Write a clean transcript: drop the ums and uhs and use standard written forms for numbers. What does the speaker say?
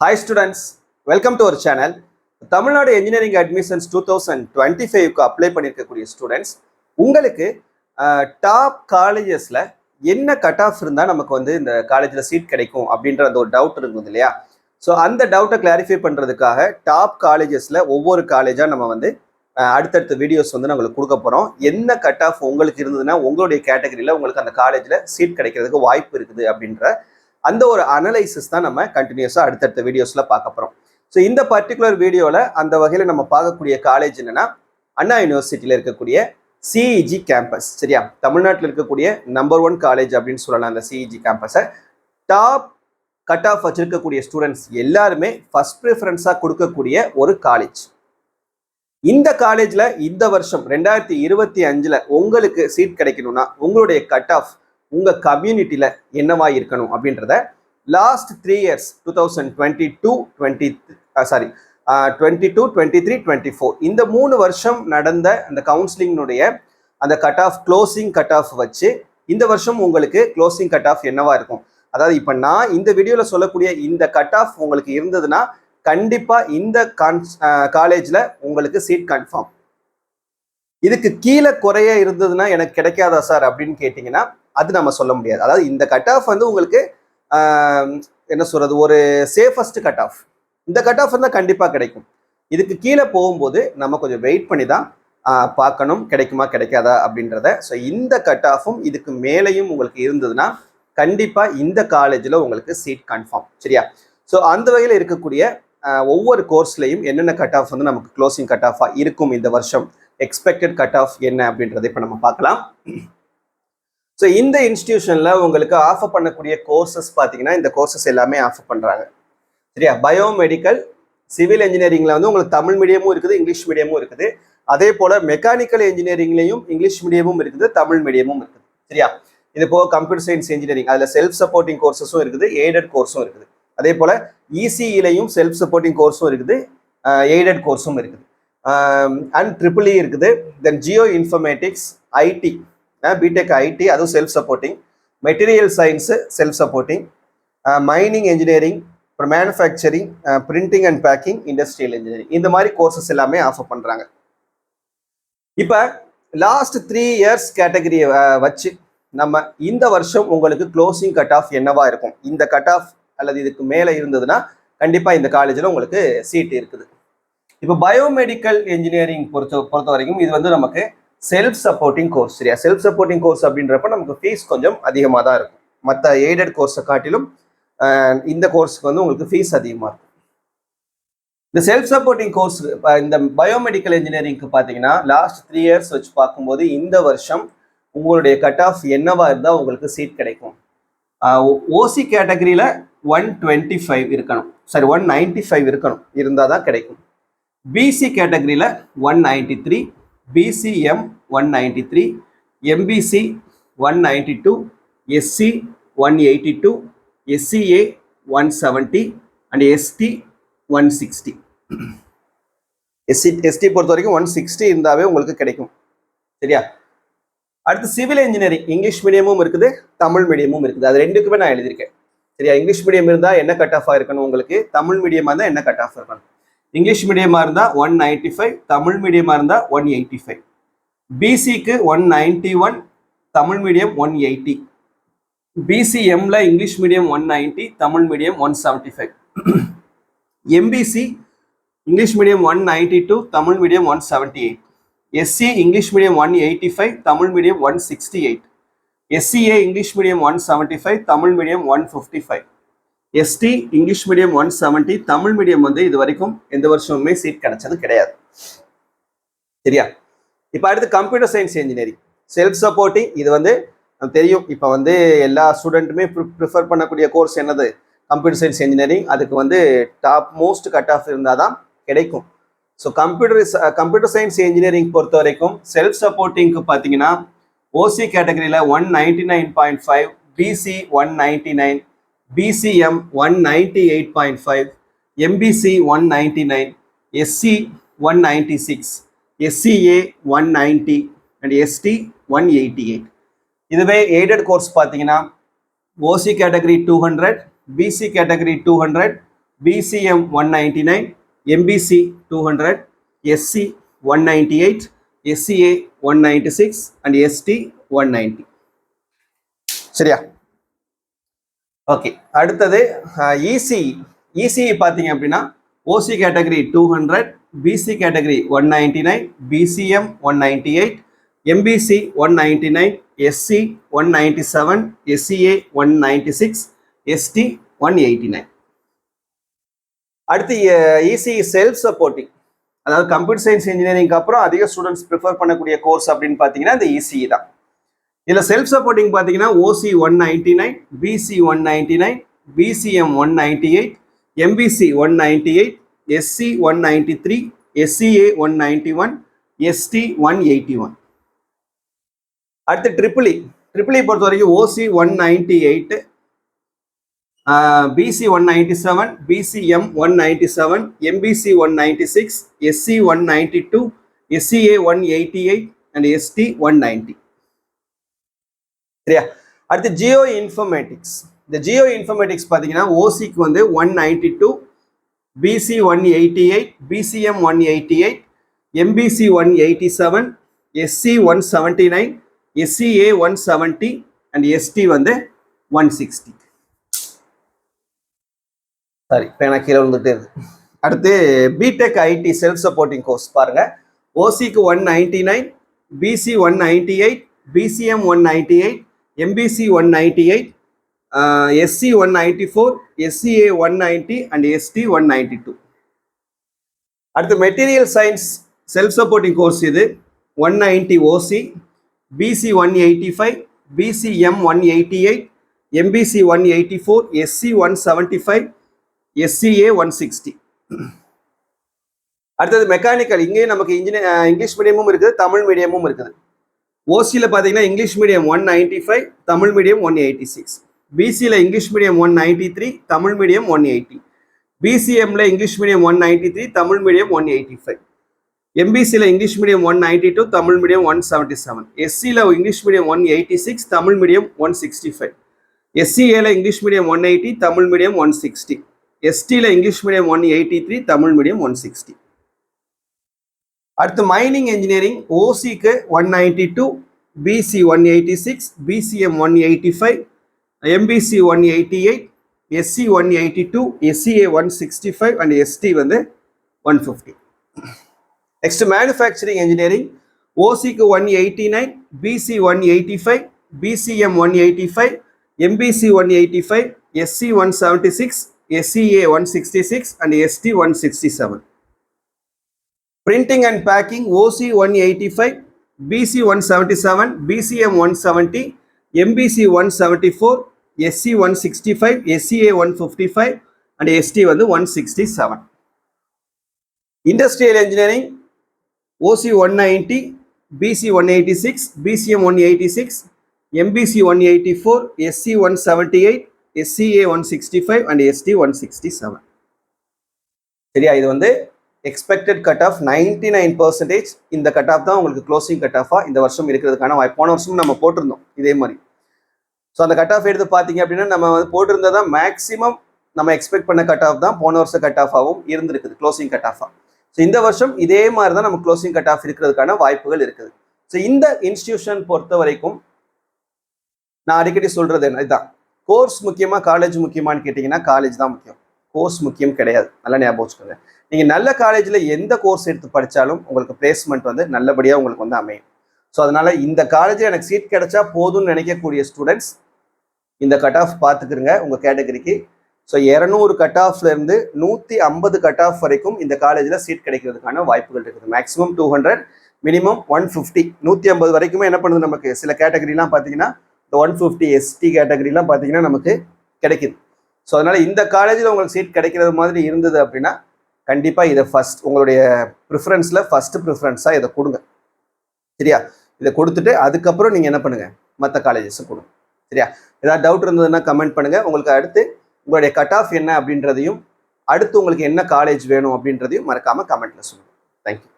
Hi students, welcome to our channel. Tamil Nadu engineering admissions 2025க்கு apply பண்ணியிருக்கக்கூடிய students உங்களுக்கு top காலேஜஸ்ல என்ன கட் ஆஃப் இருந்தால் நமக்கு வந்து இந்த காலேஜில் சீட் கிடைக்கும் அப்படின்ற அந்த ஒரு டவுட் இருக்குது இல்லையா? ஸோ அந்த டவுட்டை கிளாரிஃபை பண்ணுறதுக்காக டாப் காலேஜஸில் ஒவ்வொரு காலேஜாக நம்ம வந்து அடுத்தடுத்த வீடியோஸ் வந்து நம்மளுக்கு கொடுக்க போகிறோம். என்ன கட் ஆஃப் உங்களுக்கு இருந்ததுன்னா உங்களுடைய கேட்டகரியில் உங்களுக்கு அந்த காலேஜில் சீட் கிடைக்கிறதுக்கு வாய்ப்பு இருக்குது அப்படின்ற அந்த ஒரு அனலைசிஸ் தான் நம்ம கண்டினியூஸாக அடுத்தடுத்த வீடியோஸில் பார்க்க போகிறோம். ஸோ இந்த பர்டிகுலர் வீடியோவில் அந்த வகையில் நம்ம பார்க்கக்கூடிய காலேஜ் என்னன்னா அண்ணா யூனிவர்சிட்டியில் இருக்கக்கூடிய சிஇஜி கேம்பஸ். சரியா, தமிழ்நாட்டில் இருக்கக்கூடிய நம்பர் 1 காலேஜ் அப்படின்னு சொல்லலாம். அந்த சிஇஜி கேம்பஸை டாப் கட் ஆஃப் வச்சிருக்கக்கூடிய ஸ்டூடெண்ட்ஸ் எல்லாருமே ஃபர்ஸ்ட் ப்ரிஃபரன்ஸாக கொடுக்கக்கூடிய ஒரு காலேஜ். இந்த காலேஜில் இந்த வருஷம் 2025 உங்களுக்கு சீட் கிடைக்கணும்னா உங்களுடைய கட் ஆஃப் உங்க கம்யூனிட்டியில என்னவா இருக்கணும் அப்படின்றத லாஸ்ட் 3 இயர்ஸ் 2022, 23, 24 இந்த 3 வருஷம் நடந்த அந்த கவுன்சிலிங்கினுடைய அந்த cut off closing cut off வச்சு இந்த வருஷம் உங்களுக்கு க்ளோசிங் கட் ஆஃப் என்னவா இருக்கும். அதாவது இப்போ நான் இந்த வீடியோவில் சொல்லக்கூடிய இந்த கட் ஆஃப் உங்களுக்கு இருந்ததுன்னா கண்டிப்பா இந்த காலேஜில் உங்களுக்கு சீட் கன்ஃபார்ம். இதுக்கு கீழே குறைய இருந்ததுன்னா எனக்கு கிடைக்காதா சார் அப்படின்னு கேட்டிங்கன்னா அது நம்ம சொல்ல முடியாது. அதாவது இந்த கட் ஆஃப் வந்து உங்களுக்கு என்ன சொல்றது, ஒரு சேஃபஸ்ட் கட் ஆஃப். இந்த கட் ஆஃப் இருந்தால் கண்டிப்பாக கிடைக்கும். இதுக்கு கீழே போகும்போது நம்ம கொஞ்சம் வெயிட் பண்ணி தான் பார்க்கணும் கிடைக்குமா கிடைக்காதா அப்படின்றத. ஸோ இந்த கட் ஆஃபும் இதுக்கு மேலேயும் உங்களுக்கு இருந்ததுன்னா கண்டிப்பாக இந்த காலேஜில் உங்களுக்கு சீட் கன்ஃபார்ம். சரியா? ஸோ அந்த வகையில் இருக்கக்கூடிய ஒவ்வொரு கோர்ஸ்லையும் என்னென்ன கட் ஆஃப் வந்து நமக்கு க்ளோசிங் கட் ஆஃபாக இருக்கும் இந்த வருஷம், எக்ஸ்பெக்டட் கட் ஆஃப் என்ன அப்படின்றத இப்போ நம்ம பார்க்கலாம். ஸோ இந்த இன்ஸ்டிடியூஷனில் உங்களுக்கு ஆஃபர் பண்ணக்கூடிய கோர்சஸ் பார்த்தீங்கன்னா இந்த கோர்சஸ் எல்லாமே ஆஃபர் பண்ணுறாங்க. சரியா? பயோமெடிக்கல், சிவில் இன்ஜினியரிங்கில் வந்து உங்களுக்கு தமிழ் மீடியமும் இருக்குது, இங்கிலீஷ் மீடியமும் இருக்குது. அதே போல் மெக்கானிக்கல் இன்ஜினியரிங்லையும் இங்கிலீஷ் மீடியமும் இருக்குது, தமிழ் மீடியமும் இருக்குது. சரியா? இது போக கம்ப்யூட்டர் சயின்ஸ் இன்ஜினியரிங், அதில் செல்ஃப் சப்போர்ட்டிங் கோர்சஸும் இருக்குது, எய்டட் கோர்ஸும் இருக்குது. அதே போல் இசிஇலையும் செல்ஃப் சப்போர்ட்டிங் கோர்ஸும் இருக்குது, எய்டட் கோர்ஸும் இருக்குது, அண்ட் ட்ரிபிள்இ இருக்குது. Then geo informatics, IT, BTech IT அதுவும் self supporting, material science self supporting, mining engineering, அப்புறம் manufacturing, printing and packing, industrial engineering, இந்த மாதிரி கோர்சஸ் எல்லாமே ஆஃபர் பண்ணுறாங்க. இப்போ லாஸ்ட் 3 இயர்ஸ் கேட்டகரியை வச்சு நம்ம இந்த வருஷம் உங்களுக்கு க்ளோசிங் கட் ஆஃப் என்னவா இருக்கும், இந்த கட் ஆஃப் அல்லது இதுக்கு மேலே இருந்ததுன்னா கண்டிப்பாக இந்த காலேஜில் உங்களுக்கு சீட் இருக்குது. இப்போ பயோமெடிக்கல் இன்ஜினியரிங் பொறுத்த வரைக்கும் இது வந்து நமக்கு செல்ஃப் சப்போர்ட்டிங் கோர்ஸ். சரியா? செல்ஃப் சப்போர்ட்டிங் கோர்ஸ் அப்படின்றப்ப நமக்கு ஃபீஸ் கொஞ்சம் அதிகமாக தான் இருக்கும். மற்ற எய்டட் கோர்ஸை காட்டிலும் இந்த கோர்ஸுக்கு வந்து உங்களுக்கு ஃபீஸ் அதிகமாக இருக்கும். இந்த செல்ஃப் சப்போர்ட்டிங் கோர்ஸ் இந்த பயோமெடிக்கல் இன்ஜினியரிங்க்கு பார்த்தீங்கன்னா லாஸ்ட் 3 இயர்ஸ் வச்சு பார்க்கும்போது இந்த வருஷம் உங்களுடைய கட் ஆஃப் என்னவா இருந்தால் உங்களுக்கு சீட் கிடைக்கும். ஓசி கேட்டகரியில் 125 இருக்கணும், சரி 195 இருக்கணும், இருந்தால் தான் கிடைக்கும். பிசி கேட்டகரியில் 193, BCM 193, MBC 192, SC 182, SCA 170 and ST 160. ST பொறுத்த வரைக்கும் 160 இருந்தாவே உங்களுக்கு கிடைக்கும். சரியா? அடுத்து சிவில் இன்ஜினியரிங், இங்கிலீஷ் மீடியமும் இருக்குது, தமிழ் மீடியமும் இருக்குது. அது ரெண்டுக்குமே நான் எழுதியிருக்கேன். சரியா? இங்கிலீஷ் மீடியம் இருந்தால் என்ன கட் ஆஃபாக இருக்கணும் உங்களுக்கு, தமிழ் மீடியமாக இருந்தால் என்ன கட் ஆஃப் இருக்கணும். இங்கிலீஷ் மீடியமாக இருந்தால் 195, தமிழ் மீடியமாக இருந்தால் 185. பிசிக்கு 191, தமிழ் மீடியம் 180. பிசிஎம்ல English medium 190, Tamil medium 175. MBC English medium 192, Tamil medium 178. SC English medium 185, Tamil medium 168. SCA English medium 175, Tamil medium 155. ST English medium 170, Tamil medium வந்து இது வரைக்கும் எந்த வருஷமுமே சீட் கிடைச்சது கிடையாது. சரியா? இப்போ அடுத்து computer science engineering self supporting. இது வந்து தெரியும், இப்போ வந்து எல்லா ஸ்டூடெண்ட்டுமே ப்ரிஃபர் பண்ணக்கூடிய கோர்ஸ் என்னது, கம்ப்யூட்டர் சயின்ஸ் இன்ஜினியரிங். அதுக்கு வந்து டாப் மோஸ்ட் கட் ஆஃப் இருந்தால் தான் கிடைக்கும். ஸோ கம்ப்யூட்டர் சயின்ஸ் இன்ஜினியரிங் பொறுத்த வரைக்கும் செல்ஃப் சப்போர்ட்டிங்க்கு பார்த்தீங்கன்னா ஓசி கேட்டகரியில் 199.5, BC 199, BCM 198.5, MBC 199, SC 196, SCA 190 and ST 188. இதுவே எய்டட் கோர்ஸ் பார்த்தீங்கன்னா OC category 200, BC category 200, BCM 199, MBC 200, SC 198, SCA 196 and ST 190. சரியா? ஓகே, அடுத்தது ECE பார்த்தீங்க அப்படின்னா OC category 200, BC category 199, BCM 198, MBC 199, SC 197, SCA 196, ST 189. அடுத்து ECE self supporting, அதாவது computer science இன்ஜினியரிங்க்கு அப்புறம் அதிக ஸ்டூடெண்ட்ஸ் ப்ரிஃபர் பண்ணக்கூடிய கோர்ஸ் அப்படின்னு பார்த்தீங்கன்னா இந்த ECE தான். இதில் செல்ஃப் சப்போர்ட்டிங் பார்த்தீங்கன்னா OC 199, BC 199, BCM 198, MBC 198, SC 193, SCA 191, ST 181. அடுத்து ட்ரிபிள் பொறுத்த வரைக்கும் OC 198, BC 197, BCM 197, MBC 196, SC 192, SCA 188 and ST 190. சரியா? அடுத்து ஜியோ இன்ஃபர்மேட்டிக்ஸ். இந்த ஜியோ இன்ஃபர்மேட்டிக்ஸ் பார்த்தீங்கன்னா ஓசிக்கு வந்து 192, BC 188, BCM 188, MBC 187, SC 179, SCA 170 and ST வந்து 160. சரி, பேனா கீழே வந்துட்டே இருக்கு. அடுத்து BTech IT self supporting course பாருங்க. ஓசிக்கு 199, BC 198, BCM 198, MBC 198, SC 194, SCA 190 and ST 192. அடுத்து material science self supporting course இது 190 OC, BC 185, BCM 188, MBC 184, SC 175, SCA 160. அடுத்தது மெக்கானிக்கல், இங்கேயும் நமக்கு இங்கிலீஷ் மீடியமும் இருக்குது, தமிழ் மீடியமும் இருக்குது. ஓசியில் பார்த்தீங்கன்னா இங்கிலீஷ் மீடியம் 195, தமிழ் மீடியம் 186. பிசியில் இங்கிலீஷ் மீடியம் 193, தமிழ் மீடியம் 180. பிசிஎம்ல இங்கிலீஷ் மீடியம் 193, தமிழ் மீடியம் 185. எம்பிசியில் இங்கிலீஷ் மீடியம் 192, தமிழ் மீடியம் 177. எஸ்சியில் இங்கிலீஷ் மீடியம் 186, தமிழ் மீடியம் 165. எஸ்சிஏல இங்கிலீஷ் மீடியம் 180, தமிழ் மீடியம் 160. எஸ்டியில் இங்கிலீஷ் மீடியம் 183, தமிழ் மீடியம் 160. அடுத்து மைனிங் இன்ஜினியரிங் ஓசிக்கு 192, BC 186, BCM 185, MBC 188, SC 182, SCA 165 and ST வந்து 150. நெக்ஸ்ட் மேனுஃபேக்சரிங் இன்ஜினியரிங் ஓசிக்கு 189, PC 185, BCM 185, MBC 185, SC 176, SCA 166 and ST 167. Printing and packing OC 185, BC 177, BCM 170, MBC 174, SC 165, SCA 155 and ST வந்து 167. Industrial engineering OC 190, BC 186, BCM 186, MBC 184, SC 178, SCA 165 and ST 167. சரியா? இது வந்து expected cut off 99%. இந்த cut off தான் உங்களுக்கு closing cut ஆஃபா இந்த வருஷம் இருக்கிறதுக்கான வாய்ப்பு. போன வருஷமும் நம்ம போட்டிருந்தோம் இதே மாதிரி. ஸோ அந்த கட் ஆஃப் எடுத்து பார்த்தீங்க அப்படின்னா நம்ம வந்து போட்டிருந்ததா மேக்ஸிமம் நம்ம எக்ஸ்பெக்ட் பண்ண கட் ஆஃப் தான் போன வருஷம் கட் ஆஃபாகவும் இருந்திருக்குது, க்ளோசிங் கட் ஆஃபா. ஸோ இந்த வருஷம் இதே மாதிரி தான் நம்ம க்ளோசிங் கட் ஆஃப் இருக்கிறதுக்கான வாய்ப்புகள் இருக்குது. ஸோ இந்த இன்ஸ்டிடியூஷன் பொறுத்த வரைக்கும் நான் அடிக்கடி சொல்றது என்ன, இதுதான், கோர்ஸ் முக்கியமா காலேஜ் முக்கியமானு கேட்டிங்கன்னா காலேஜ் தான் முக்கியம், கோர்ஸ் முக்கியம் கிடையாது. நல்லா ஞாபகம் வச்சுக்கோங்க. நீங்கள் நல்ல காலேஜில் எந்த கோர்ஸ் எடுத்து படித்தாலும் உங்களுக்கு பிளேஸ்மெண்ட் வந்து நல்லபடியாக உங்களுக்கு வந்து அமையும். ஸோ அதனால் இந்த காலேஜில் எனக்கு சீட் கிடைச்சா போதும்னு நினைக்கக்கூடிய ஸ்டூடெண்ட்ஸ் இந்த கட் ஆஃப் பார்த்துக்குறங்க உங்கள் கேட்டகரிக்கு. ஸோ 200 கட் ஆஃப்லேருந்து 150 கட் ஆஃப் வரைக்கும் இந்த காலேஜில் சீட் கிடைக்கிறதுக்கான வாய்ப்புகள் இருக்குது. மேக்ஸிமம் 200, மினிமம் 150, 150 வரைக்குமே என்ன பண்ணுது நமக்கு சில கேட்டகரிலாம் பார்த்தீங்கன்னா 150 ST கேட்டகரிலாம் பார்த்தீங்கன்னா நமக்கு கிடைக்குது. ஸோ அதனால் இந்த காலேஜில் உங்களுக்கு சீட் கிடைக்கிறது மாதிரி இருந்தது அப்படின்னா கண்டிப்பாக இதை ஃபஸ்ட் உங்களுடைய ப்ரிஃபரன்ஸில் ஃபஸ்ட்டு ப்ரிஃபரன்ஸாக இதை கொடுங்க. சரியா? இதை கொடுத்துட்டு அதுக்கப்புறம் நீங்கள் என்ன பண்ணுங்கள், மற்ற காலேஜஸை கொடுங்க. சரியா? ஏதாவது டவுட் இருந்ததுன்னா கமெண்ட் பண்ணுங்கள். உங்களுக்கு அடுத்து உங்களுடைய கட் ஆஃப் என்ன அப்படின்றதையும், அடுத்து உங்களுக்கு என்ன காலேஜ் வேணும் அப்படின்றதையும் மறக்காமல் கமெண்ட்டில் சொல்லுங்கள். தேங்க்யூ.